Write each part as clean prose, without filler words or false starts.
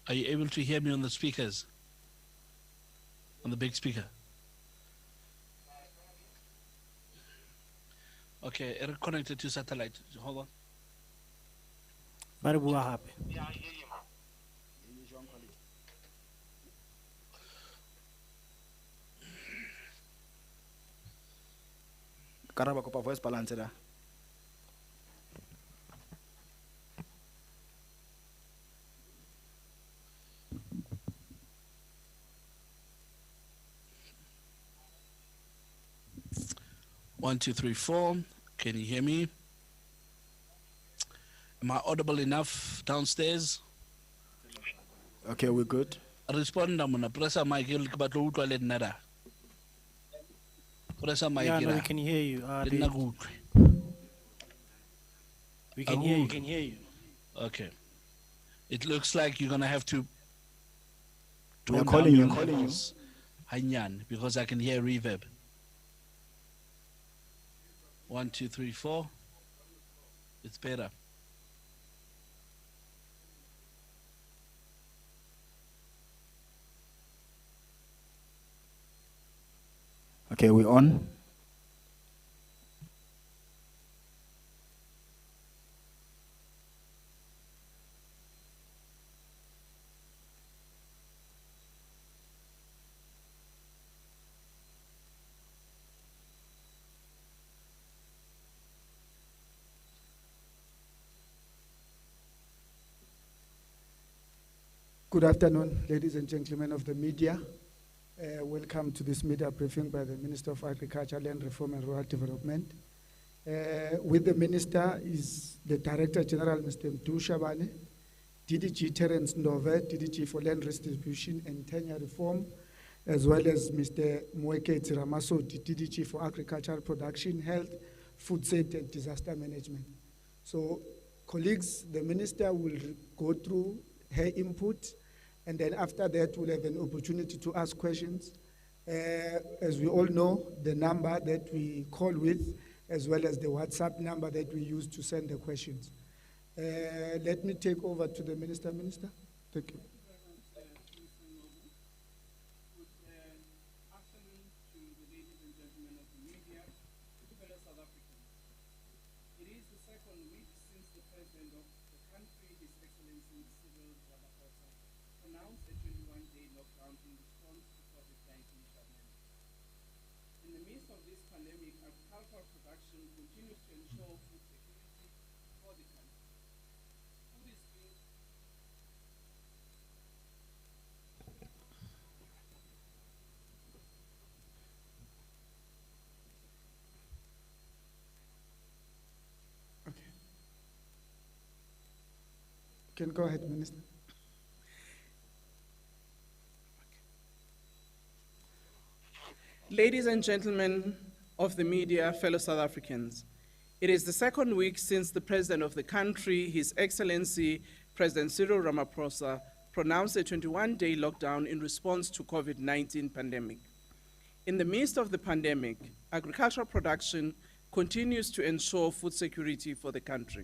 Are you able to hear me on the speakers? On the big speaker? Okay, it connected to satellite. Hold on. Ba re bua hape. Karaba kopa voice balance da. One, two, three, four. Can you hear me? Am I audible enough downstairs? Okay, we're good. Respond, I'm gonna press a mic. Press a mic. Yeah, no, we can hear you. We can hear you. Can hear you. Okay. It looks like you're gonna have to. We are calling you. Hanyan, because I can hear reverb. 1, 2, 3, 4. It's better. Okay, we're on. Good afternoon, ladies and gentlemen of the media. Welcome to this media briefing by the Minister of Agriculture, Land Reform and Rural Development. With the Minister is the Director General, Mr. Mdu Shabane, DDG Terence Ndove, DDG for Land Redistribution and Tenure Reform, as well as Mr. Mweke Tiramaso, DDG for Agricultural Production, Health, Food Safety and Disaster Management. So, colleagues, the Minister will go through her input, and then after that, we'll have an opportunity to ask questions. As we all know, the number that we call with, as well as the WhatsApp number that we use to send the questions. Let me take over to the Minister. Minister, thank you. Can go ahead, Minister. Ladies and gentlemen of the media, fellow South Africans, it is the second week since the President of the country, His Excellency President Cyril Ramaphosa, pronounced a 21-day lockdown in response to COVID-19 pandemic. In the midst of the pandemic, agricultural production continues to ensure food security for the country.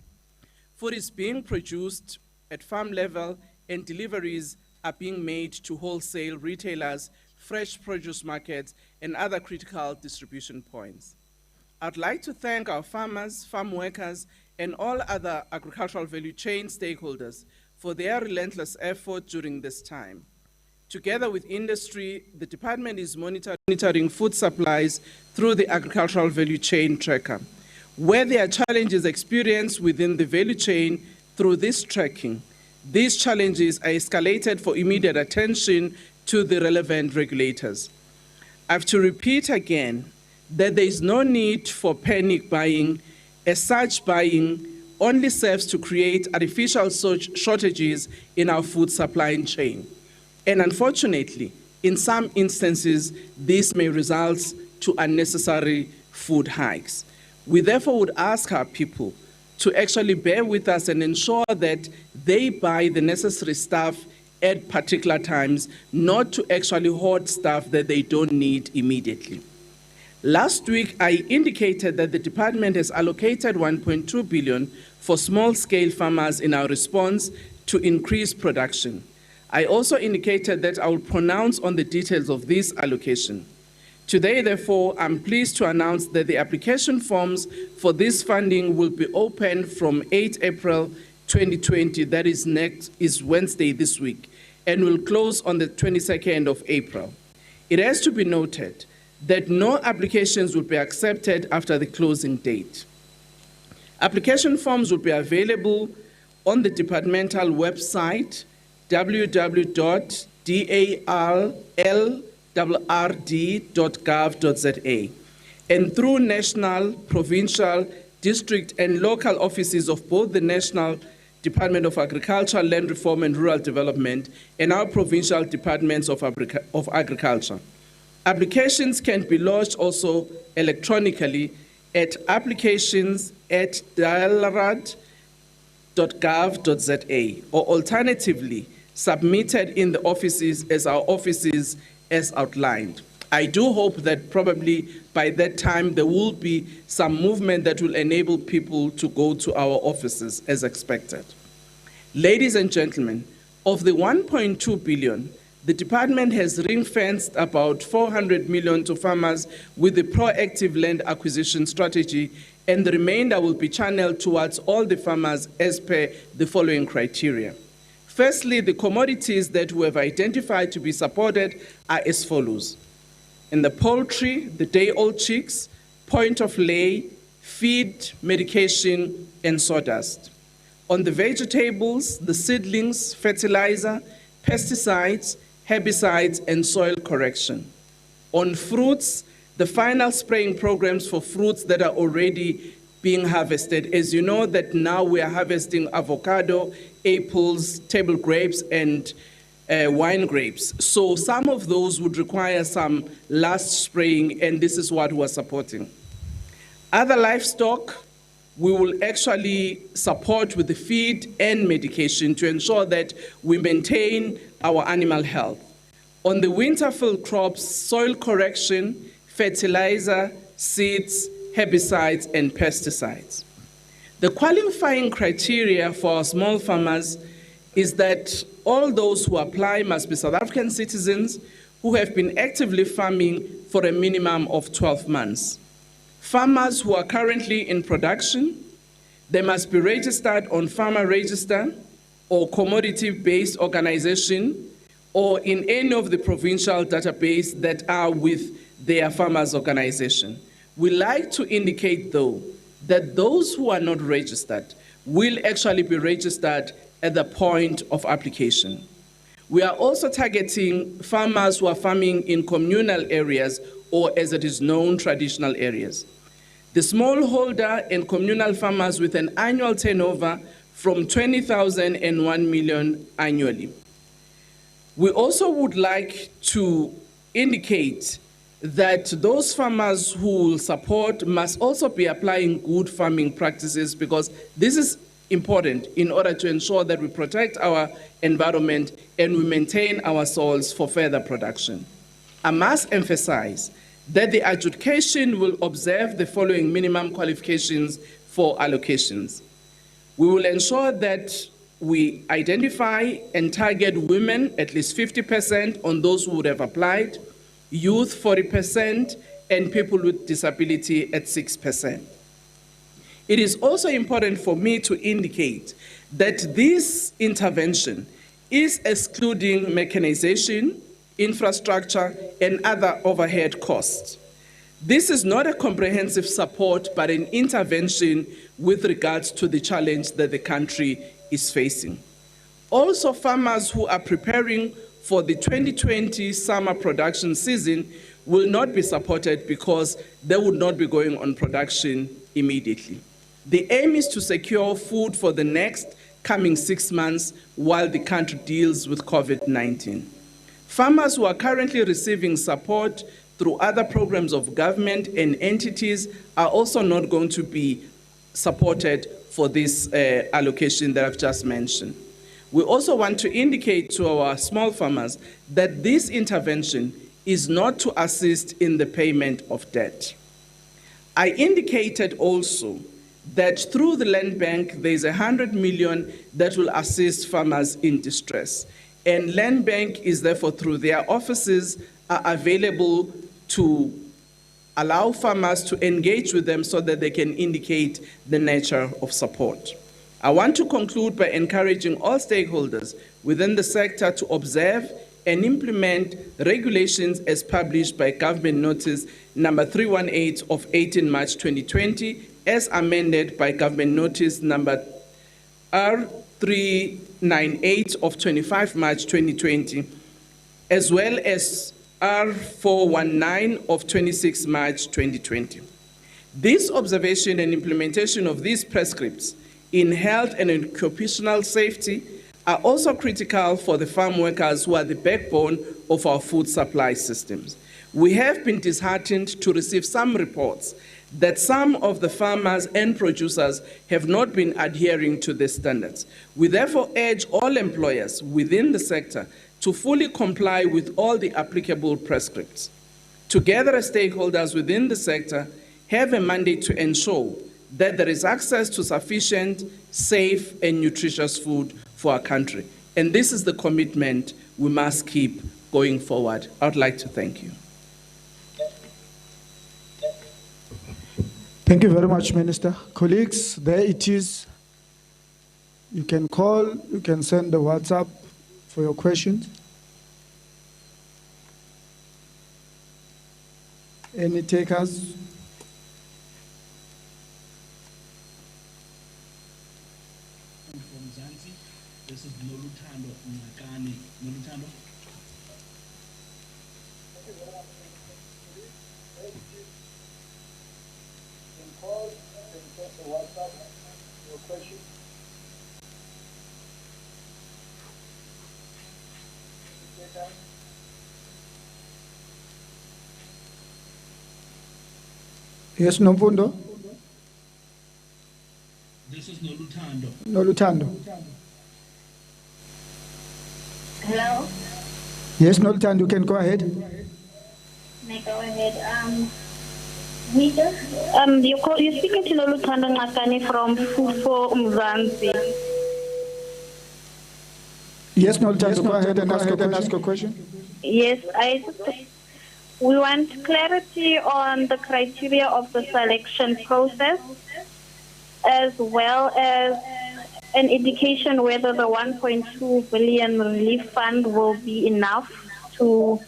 Food is being produced at farm level, and deliveries are being made to wholesale retailers, fresh produce markets, and other critical distribution points. I'd like to thank our farmers, farm workers, and all other agricultural value chain stakeholders for their relentless effort during this time. Together with industry, the department is monitoring food supplies through the agricultural value chain tracker. Where there are challenges experienced within the value chain, through this tracking, these challenges are escalated for immediate attention to the relevant regulators. I have to repeat again that there is no need for panic buying, as such buying only serves to create artificial shortages in our food supply chain. And unfortunately, in some instances, this may result to unnecessary food hikes. We therefore would ask our people to actually bear with us and ensure that they buy the necessary stuff at particular times, not to actually hoard stuff that they don't need immediately. Last week, I indicated that the department has allocated 1.2 billion for small-scale farmers in our response to increase production. I also indicated that I will pronounce on the details of this allocation. Today, therefore, I'm pleased to announce that the application forms for this funding will be open from 8 April 2020, that is Wednesday this week, and will close on the 22nd of April. It has to be noted that no applications will be accepted after the closing date. Application forms will be available on the departmental website, www.dallrd.gov.za, and through national, provincial, district, and local offices of both the National Department of Agriculture, Land Reform and Rural Development, and our provincial departments of agriculture. Applications can be lodged also electronically at applications@dallrd.gov.za, or alternatively submitted in the offices as outlined. I do hope that probably by that time there will be some movement that will enable people to go to our offices as expected. Ladies and gentlemen, of the 1.2 billion, the department has ring-fenced about 400 million to farmers with the proactive land acquisition strategy, and the remainder will be channeled towards all the farmers as per the following criteria. Firstly, the commodities that we have identified to be supported are as follows. In the poultry, the day-old chicks, point of lay, feed, medication, and sawdust. On the vegetables, the seedlings, fertilizer, pesticides, herbicides, and soil correction. On fruits, the final spraying programs for fruits that are already being harvested. As you know that now we are harvesting avocado, apples, table grapes, and wine grapes. So some of those would require some last spraying, and this is what we're supporting. Other livestock, we will actually support with the feed and medication to ensure that we maintain our animal health. On the winterfield crops, soil correction, fertilizer, seeds, herbicides, and pesticides. The qualifying criteria for our small farmers is that all those who apply must be South African citizens who have been actively farming for a minimum of 12 months. Farmers who are currently in production, they must be registered on Farmer Register or commodity-based organization or in any of the provincial database that are with their farmers organization. We like to indicate, though, that those who are not registered will actually be registered at the point of application. We are also targeting farmers who are farming in communal areas, or as it is known, traditional areas. The smallholder and communal farmers with an annual turnover from 20,000 and 1 million annually. We also would like to indicate that those farmers who will support must also be applying good farming practices, because this is important in order to ensure that we protect our environment and we maintain our soils for further production. I must emphasize that the adjudication will observe the following minimum qualifications for allocations. We will ensure that we identify and target women at least 50% on those who would have applied, youth 40%, and people with disability at 6%. It is also important for me to indicate that this intervention is excluding mechanization, infrastructure, and other overhead costs. This is not a comprehensive support, but an intervention with regards to the challenge that the country is facing. Also, farmers who are preparing for the 2020 summer production season will not be supported because they would not be going on production immediately. The aim is to secure food for the next coming 6 months while the country deals with COVID-19. Farmers who are currently receiving support through other programs of government and entities are also not going to be supported for this allocation that I've just mentioned. We also want to indicate to our small farmers that this intervention is not to assist in the payment of debt. I indicated also that through the Land Bank, there's 100 million that will assist farmers in distress. And Land Bank is therefore, through their offices, are available to allow farmers to engage with them so that they can indicate the nature of support. I want to conclude by encouraging all stakeholders within the sector to observe and implement regulations as published by Government Notice number 318 of 18 March 2020, as amended by Government Notice number R398 of 25 March 2020, as well as R419 of 26 March 2020. This observation and implementation of these prescripts in health and occupational safety are also critical for the farm workers who are the backbone of our food supply systems. We have been disheartened to receive some reports that some of the farmers and producers have not been adhering to these standards. We therefore urge all employers within the sector to fully comply with all the applicable prescripts. Together as stakeholders within the sector have a mandate to ensure that there is access to sufficient, safe, and nutritious food for our country. And this is the commitment we must keep going forward. I would like to thank you. Thank you very much, Minister. Colleagues, there it is. You can call, you can send the WhatsApp for your questions. Any takers? From Zanzi, this is Nolutando Nakani. Nolutando. Yes, Nomfundo? This is Nolutando. Nolutando. Hello? Yes, Nolutando, you can go ahead. May I go ahead? You're speaking to Nolutando Nakani from Food for Mzansi. Yes, Nolutando, go ahead and ask your question. Yes, we want clarity on the criteria of the selection process, as well as an indication whether the 1.2 billion relief fund will be enough to.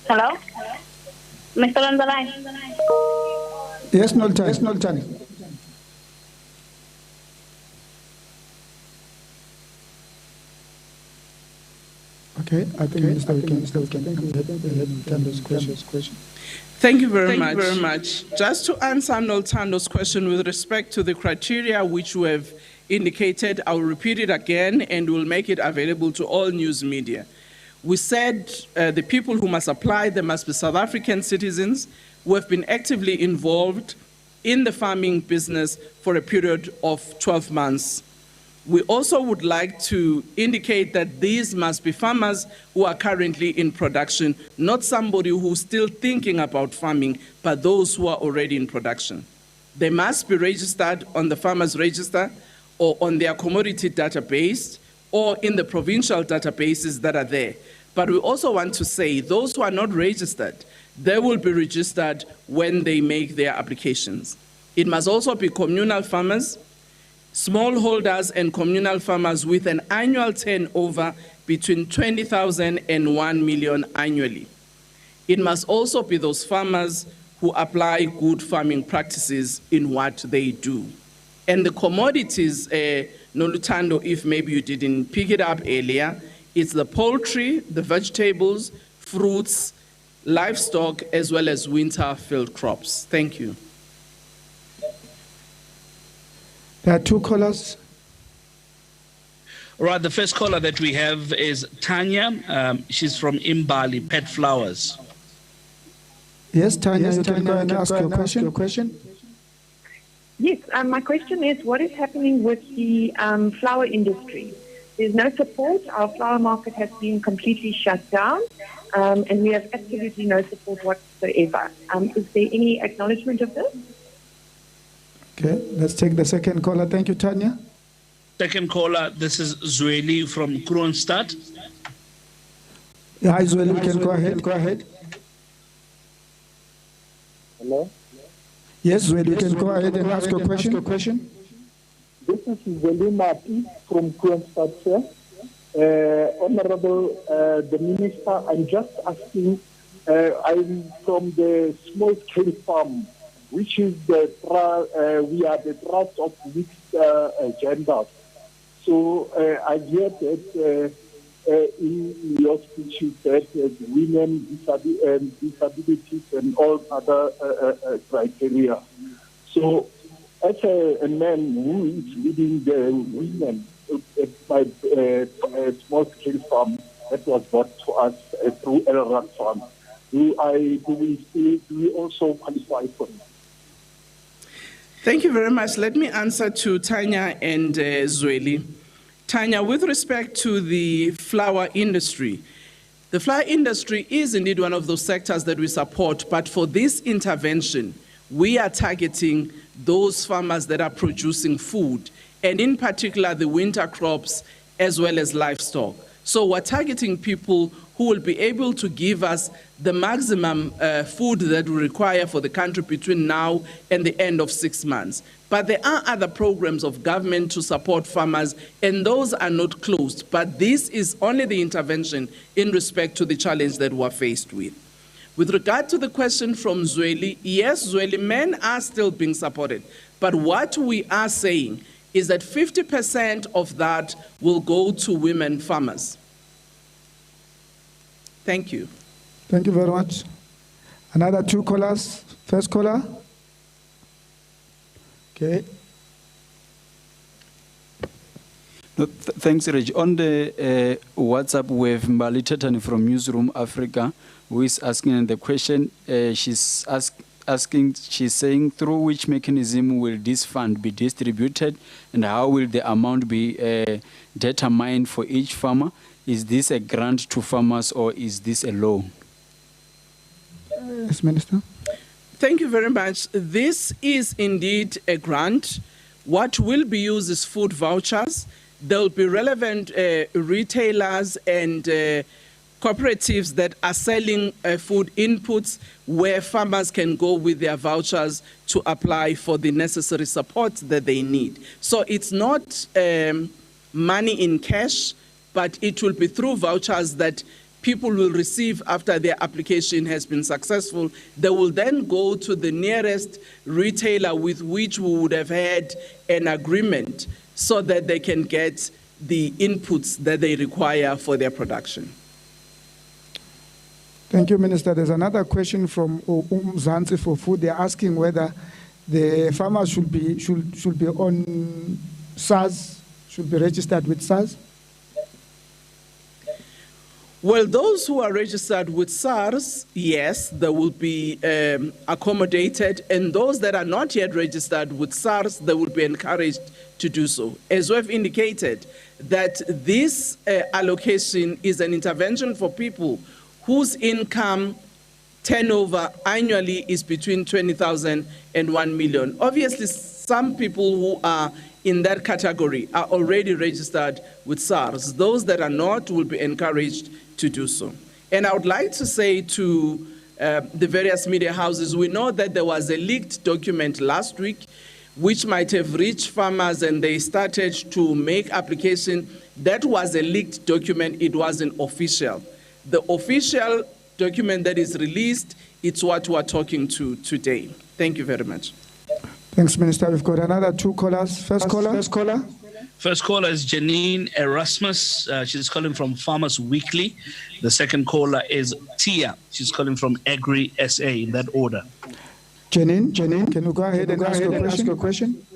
Hello? Mr. on the line? Yes, Nolutando. Yes, Nolutando. Okay, I think Minister, we can question. Thank you very much. Just to answer Noltando's question with respect to the criteria which we have indicated, I will repeat it again and will make it available to all news media. We said the people who must apply, they must be South African citizens who have been actively involved in the farming business for a period of 12 months. We also would like to indicate that these must be farmers who are currently in production, not somebody who's still thinking about farming, but those who are already in production. They must be registered on the farmers register or on their commodity database or in the provincial databases that are there. But we also want to say those who are not registered, they will be registered when they make their applications. It must also be communal farmers, smallholders and communal farmers with an annual turnover between 20,000 and 1 million annually. It must also be those farmers who apply good farming practices in what they do. And the commodities, Nolutando, if maybe you didn't pick it up earlier, it's the poultry, the vegetables, fruits, livestock, as well as winter field crops. Thank you. There are two callers. All right, the first caller that we have is Tanya. She's from Imbali, Pet Flowers. Yes, Tanya, you can go and ask your question. Yes, my question is, what is happening with the flower industry? There's no support. Our flower market has been completely shut down, and we have absolutely no support whatsoever. Is there any acknowledgement of this? Okay, let's take the second caller. Thank you, Tanya. Second caller, this is Zweli from Kroonstad. Yeah, hi, Zweli, you can go ahead. Go ahead. Hello? Yes, Zweli, you can go ahead and ask your question. This is Zelimati from Kroonstad, sir. Honorable the Minister, I'm just asking, I'm from the small-scale farm, which is we are the trust of mixed genders. So I've heard that in your speech that women, disabilities and all other criteria. So as a man who is leading the women at my small-scale farm that was brought to us through LRAD Farm, do we also qualify for it? Thank you very much. Let me answer to Tanya and Zweli. Tanya, with respect to the flower industry, the flower industry is indeed one of those sectors that we support, but for this intervention, we are targeting those farmers that are producing food, and in particular the winter crops as well as livestock. So we're targeting people who will be able to give us the maximum food that we require for the country between now and the end of 6 months. But there are other programs of government to support farmers, and those are not closed. But this is only the intervention in respect to the challenge that we're faced with. With regard to the question from Zweli, yes, Zweli, men are still being supported. But what we are saying is that 50% of that will go to women farmers. Thank you. Thank you very much. Another two callers. First caller. Okay. No, thanks, Reg. On the WhatsApp, we have Mbali Tetani from Newsroom Africa, who is asking the question. She's saying, through which mechanism will this fund be distributed, and how will the amount be determined for each farmer? Is this a grant to farmers, or is this a loan? Yes, Minister. Thank you very much. This is indeed a grant. What will be used is food vouchers. There will be relevant retailers and cooperatives that are selling food inputs where farmers can go with their vouchers to apply for the necessary support that they need. So it's not money in cash, but it will be through vouchers that people will receive after their application has been successful. They will then go to the nearest retailer with which we would have had an agreement so that they can get the inputs that they require for their production. Thank you, Minister. There's another question from Zanzi for food. They're asking whether the farmers should be on SARS, should be registered with SARS. Well, those who are registered with SARS, yes, they will be accommodated, and those that are not yet registered with SARS, they will be encouraged to do so. As we have indicated, that this allocation is an intervention for people whose income turnover annually is between 20,000 and 1 million. Obviously, some people who are in that category are already registered with SARS. Those that are not will be encouraged to do so. And I would like to say to the various media houses, we know that there was a leaked document last week which might have reached farmers and they started to make application. That was a leaked document, it wasn't official. The official document that is released, it's what we're talking to today. Thank you very much. Thanks, Minister. We've got another two callers. First caller. First caller is Janine Erasmus. She's calling from Farmers Weekly. The second caller is Tia. She's calling from Agri SA, in that order. Janine, can you go ahead and ask your question?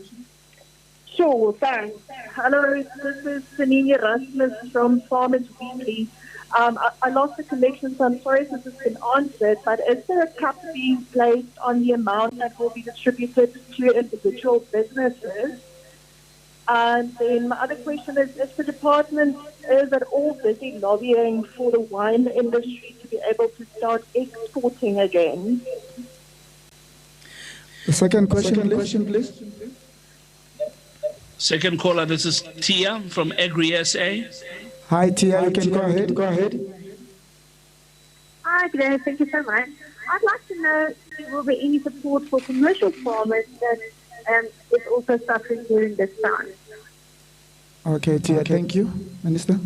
Sure, thanks. Hello, this is Janine Erasmus from Farmers Weekly. I lost the connection, so I'm sorry if this has been answered, but is there a cap being placed on the amount that will be distributed to individual businesses? And then my other question is the department is at all busy lobbying for the wine industry to be able to start exporting again? The second question, please. Second caller, this is Tia from Agri SA. Hi, Tia, you can go ahead. Hi, Glenn. Thank you so much. I'd like to know if there will be any support for commercial farmers that is also suffering during this time. Okay, Tia, thank you. Minister?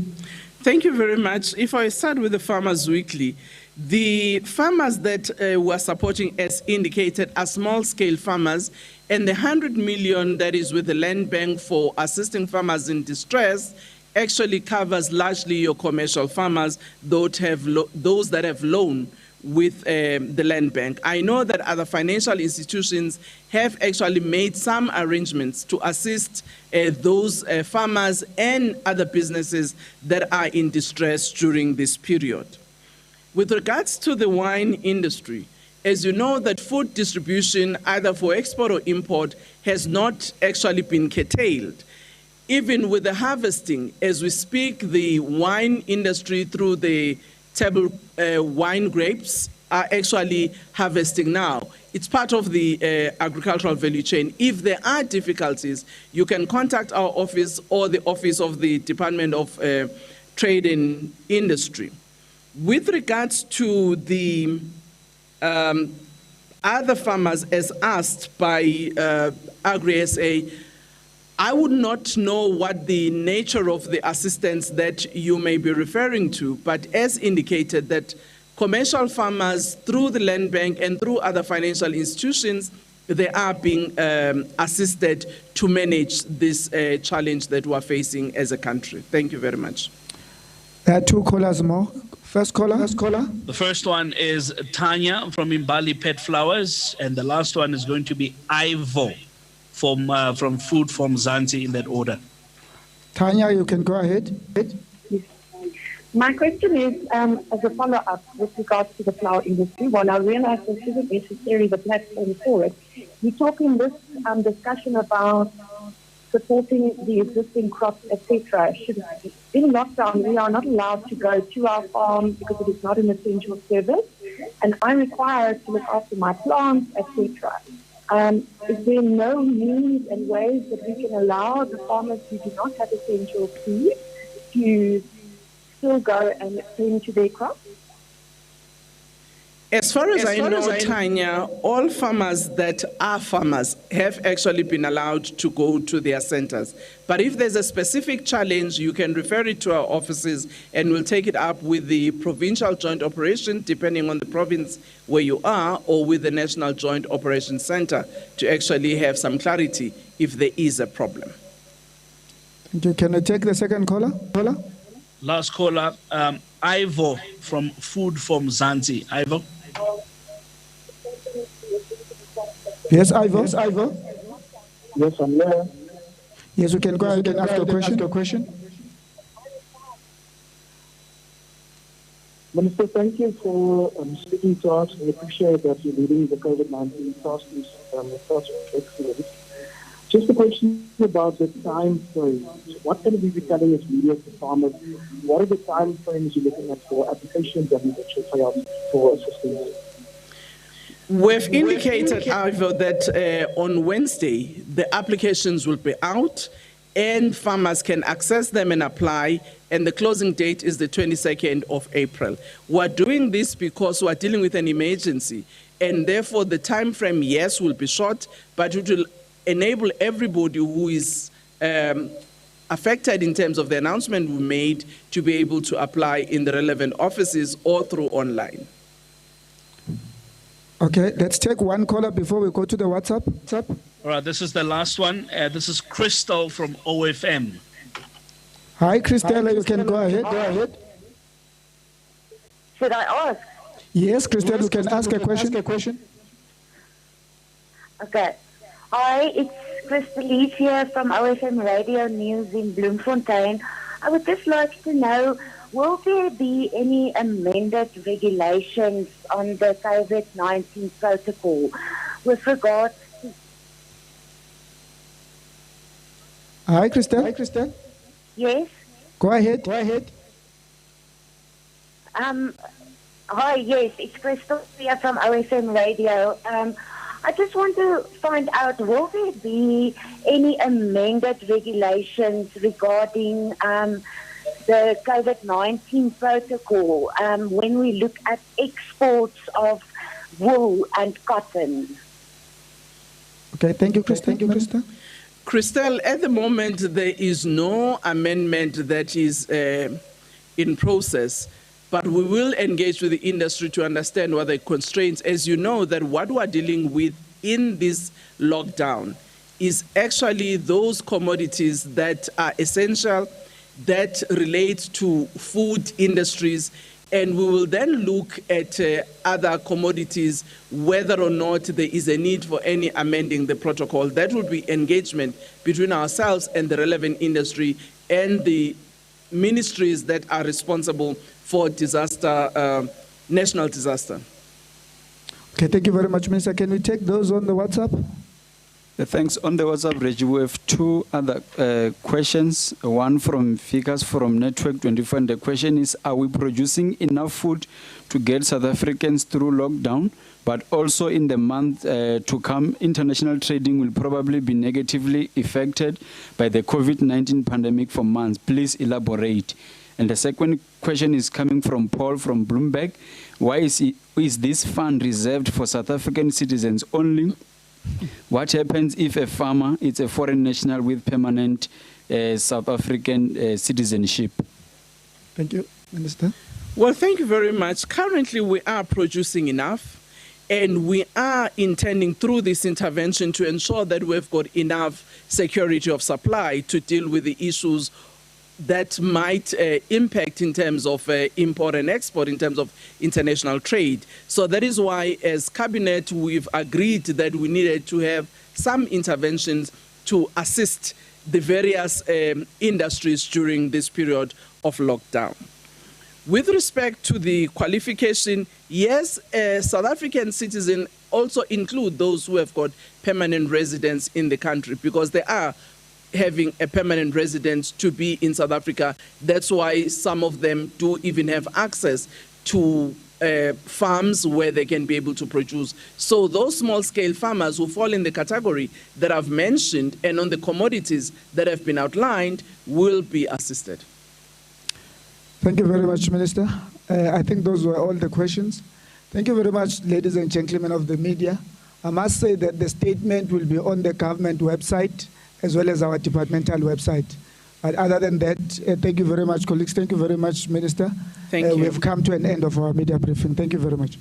Thank you very much. If I start with the Farmers Weekly, the farmers that we're supporting, as indicated, are small-scale farmers, and the 100 million that is with the Land Bank for assisting farmers in distress actually covers largely your commercial farmers, those that have loan with the Land Bank. I know that other financial institutions have actually made some arrangements to assist those farmers and other businesses that are in distress during this period. With regards to the wine industry, as you know, that food distribution, either for export or import, has not actually been curtailed. Even with the harvesting, as we speak, the wine industry through the table wine grapes are actually harvesting now. It's part of the agricultural value chain. If there are difficulties, you can contact our office or the office of the Department of Trade and Industry. With regards to the other farmers, as asked by Agri SA, I would not know what the nature of the assistance that you may be referring to, but as indicated, that commercial farmers through the Land Bank and through other financial institutions, they are being assisted to manage this challenge that we're facing as a country. Thank you very much. There are two callers more. First caller. The first one is Tanya from Imbali Pet Flowers, and the last one is going to be Ivo from Food from Zanti, in that order. Tanya, you can go ahead. My question is, as a follow-up with regards to the flower industry, while I realize this isn't necessarily the platform for it, we talk in this discussion about supporting the existing crops, etc. In lockdown, we are not allowed to go to our farm because it is not an essential service, and I'm required to look after my plants, etc. Is there no means and ways that we can allow the farmers who do not have essential food to still go and tend to their crops? As far as I know, Tanya, all farmers that are farmers have actually been allowed to go to their centers. But if there's a specific challenge, you can refer it to our offices and we'll take it up with the provincial joint operation, depending on the province where you are, or with the National Joint Operations Center to actually have some clarity if there is a problem. Thank you. Can I take the second caller? Last caller, Ivo from Food from Zanti. Ivo? Yes, Ivo. Yes, I'm there. Yes, you can go ahead and ask your question. Minister, thank you for speaking to us. We appreciate that you're leading the COVID-19 task force Excluded. Just a question about the time frame. What can we be telling as media to farmers? What are the time frames you're looking at for applications that we should pay out for assistance? We've indicated, Ivo, that on Wednesday, the applications will be out and farmers can access them and apply, and the closing date is the 22nd of April. We're doing this because we're dealing with an emergency, and therefore the time frame, yes, will be short, but it will enable everybody who is affected in terms of the announcement we made to be able to apply in the relevant offices or through online. Okay, let's take one caller before we go to the WhatsApp. All right, this is the last one. This is Crystal from OFM. Hi, Christella, you can go ahead. Should I ask? Yes, Christella, you can ask a question. Okay. Hi, it's Crystal here from OFM Radio News in Bloemfontein. I would just like to know, will there be any amended regulations on the COVID-19 protocol with regards to... Hi, Christelle. Hi, Christelle. Yes. Go ahead. Go ahead. Hi, yes, it's Crystal here from OSM Radio. I just want to find out, will there be any amended regulations regarding the COVID-19 protocol when we look at exports of wool and cotton? Okay, thank you, Christelle. Thank you, Christelle. Christelle, at the moment, there is no amendment that is in process, but we will engage with the industry to understand what the constraints. As you know, that what we're dealing with in this lockdown is actually those commodities that are essential, that relate to food industries, and we will then look at other commodities, whether or not there is a need for any amending the protocol. That would be engagement between ourselves and the relevant industry and the ministries that are responsible for disaster, national disaster. Okay, thank you very much, Minister. Can we take those on the WhatsApp? Thanks. On the WhatsApp, Reggie, we have two other questions. One from Fikas from Network 24. And the question is, are we producing enough food to get South Africans through lockdown? But also in the month to come, international trading will probably be negatively affected by the COVID-19 pandemic for months. Please elaborate. And the second question is coming from Paul from Bloomberg. Why is this fund reserved for South African citizens only? What happens if a farmer is a foreign national with permanent South African citizenship? Thank you, Minister. Well, thank you very much. Currently, we are producing enough, and we are intending through this intervention to ensure that we've got enough security of supply to deal with the issues that might impact in terms of import and export, in terms of international trade. So that is why, as Cabinet, we've agreed that we needed to have some interventions to assist the various industries during this period of lockdown. With respect to the qualification, yes, South African citizens also include those who have got permanent residence in the country, because they are having a permanent residence to be in South Africa. That's why some of them do even have access to farms where they can be able to produce. So those small-scale farmers who fall in the category that I've mentioned and on the commodities that have been outlined will be assisted. Thank you very much, Minister. I think those were all the questions. Thank you very much, ladies and gentlemen of the media. I must say that the statement will be on the government website as well as our departmental website. But other than that, thank you very much, colleagues. Thank you very much, Minister. Thank you. We have come to an end of our media briefing. Thank you very much.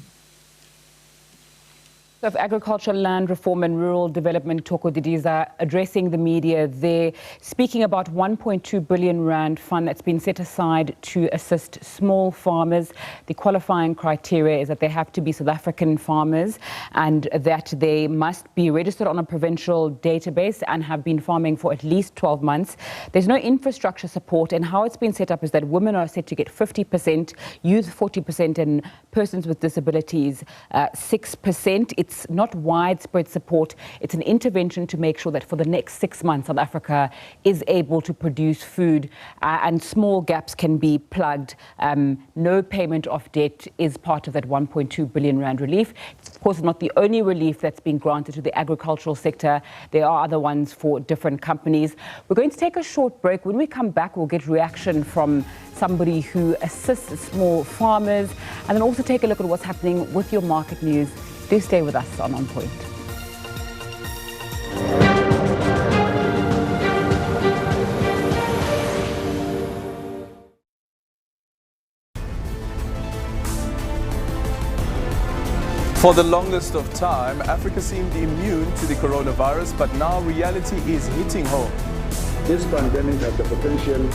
Of Agriculture, Land Reform and Rural Development, Thoko Didiza, addressing the media there, speaking about 1.2 billion rand fund that's been set aside to assist small farmers. The qualifying criteria is that they have to be South African farmers and that they must be registered on a provincial database and have been farming for at least 12 months. There's no infrastructure support, and how it's been set up is that women are set to get 50%, youth 40%, and persons with disabilities 6%. It's not widespread support. It's an intervention to make sure that for the next 6 months, South Africa is able to produce food and small gaps can be plugged. No payment of debt is part of that 1.2 billion rand relief. It's, of course, not the only relief that's been granted to the agricultural sector. There are other ones for different companies. We're going to take a short break. When we come back, we'll get reaction from somebody who assists small farmers, and then also take a look at what's happening with your market news. Do stay with us on Point. For the longest of time, Africa seemed immune to the coronavirus, but now reality is hitting home. This pandemic has the potential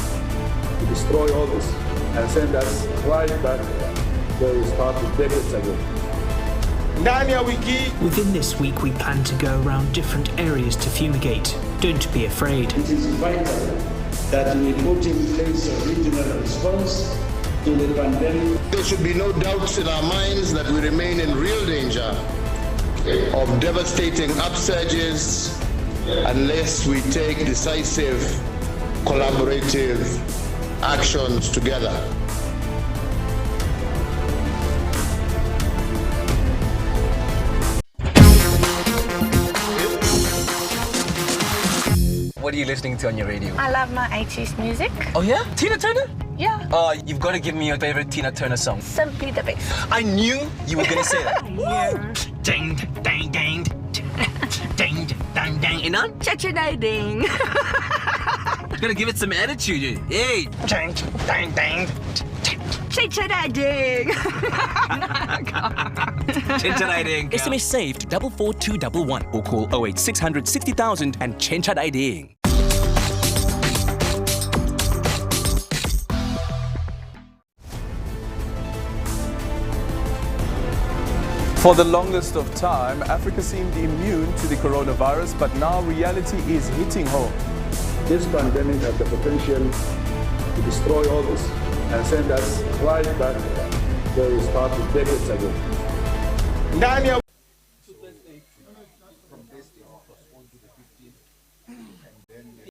to destroy all this and send us right back where we started decades ago. Within this week, we plan to go around different areas to fumigate. Don't be afraid. It is vital that we put in place a regional response to the pandemic. There should be no doubts in our minds that we remain in real danger of devastating upsurges unless we take decisive, collaborative actions together. What are you listening to on your radio? I love my 80s music. Oh yeah? Tina Turner? Yeah. Oh, you've got to give me your favorite Tina Turner song. Simply the best. I knew you were going to say that. Yeah. Ding, dang, dang. Ding, dang, dang. And on? Cha-cha-ding. You got to give it some attitude. Hey. Dang, dang, dang. Cha-cha-ding. Chenchadai-ding. SMS saved 44211 or call 08 600 60,000 and Chenchadai-ding. For the longest of time, Africa seemed immune to the coronavirus, but now reality is hitting home. This pandemic has the potential to destroy all this and send us right back where we started decades ago.